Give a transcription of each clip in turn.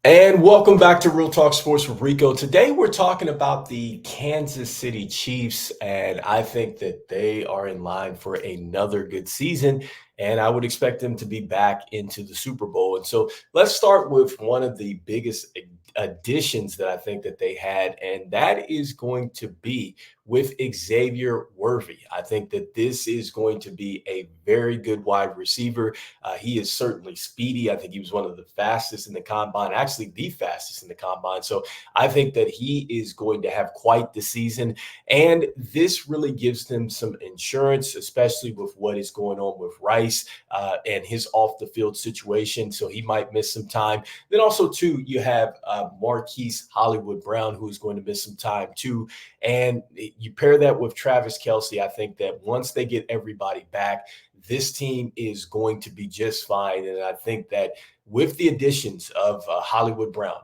And welcome back to Real Talk Sports with Rico. Today we're talking about the Kansas City Chiefs, and I think that they are in line for another good season, and I would expect them to be back into the Super Bowl. And so let's start with one of the biggest additions that I think that they had, and that is going to be with Xavier Worthy. I think that this is going to be a very good wide receiver. He is certainly speedy. I think he was one of the fastest in the combine, actually the fastest in the combine. So I think that he is going to have quite the season. And this really gives them some insurance, especially with what is going on with Rice and his off the field situation. So he might miss some time. Then also, too, you have Marquise Hollywood Brown, who is going to miss some time, too. And you pair that with Travis Kelce. I think that once they get everybody back, this team is going to be just fine. And I think that with the additions of Hollywood Brown,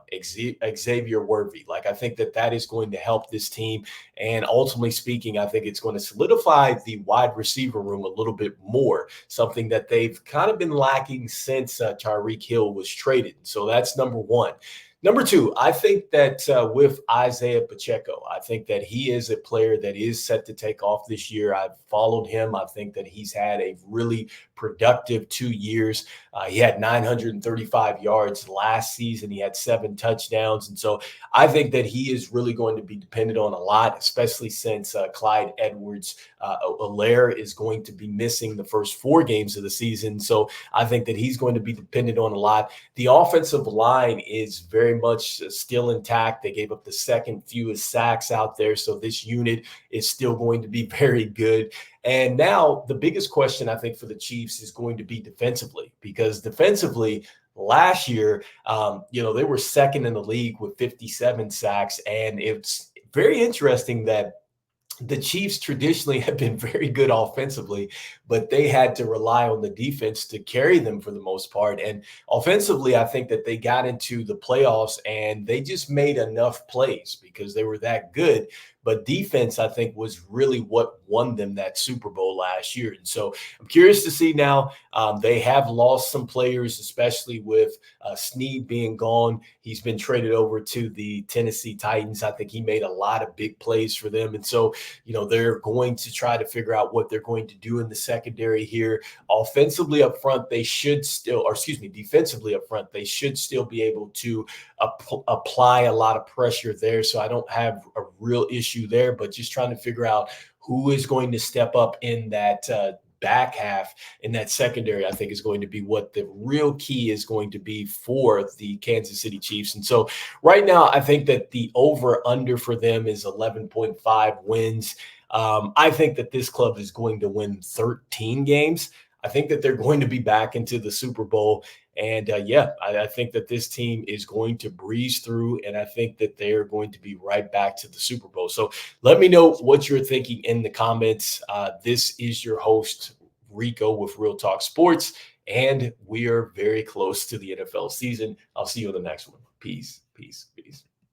Xavier Worthy, I think that that is going to help this team. And ultimately speaking, I think it's going to solidify the wide receiver room a little bit more, something that they've kind of been lacking since Tyreek Hill was traded. So that's number one. Number two, I think that with Isaiah Pacheco, I think that he is a player that is set to take off this year. I've followed him. I think that he's had a really productive 2 years. He had 935 yards last season. He had 7 touchdowns. And so I think that he is really going to be depended on a lot, especially since Clyde Edwards-Helaire is going to be missing the first 4 games of the season. So I think that he's going to be depended on a lot. The offensive line is very much still intact. They gave up the second fewest sacks out there. So this unit is still going to be very good. And now the biggest question I think for the Chiefs is going to be defensively, because defensively last year, they were second in the league with 57 sacks. And it's very interesting that the Chiefs traditionally have been very good offensively, but they had to rely on the defense to carry them for the most part. And offensively, I think that they got into the playoffs and they just made enough plays because they were that good. But defense, I think, was really what won them that Super Bowl last year. And so I'm curious to see now. They have lost some players, especially with Snead being gone. He's been traded over to the Tennessee Titans. I think he made a lot of big plays for them. And so, they're going to try to figure out what they're going to do in the secondary here. Offensively up front, they should still, or excuse me, defensively up front, they should still be able to apply a lot of pressure there. So I don't have a real issue there, but just trying to figure out who is going to step up in that back half in that secondary, I think is going to be what the real key is going to be for the Kansas City Chiefs. And so right now, I think that the over under for them is 11.5 wins. I think that this club is going to win 13 games. I think that they're going to be back into the Super Bowl. And I think that this team is going to breeze through, and I think that they're going to be right back to the Super Bowl. So let me know what you're thinking in the comments. This is your host, Rico, with Real Talk Sports, and we are very close to the NFL season. I'll see you in the next one. Peace, peace, peace.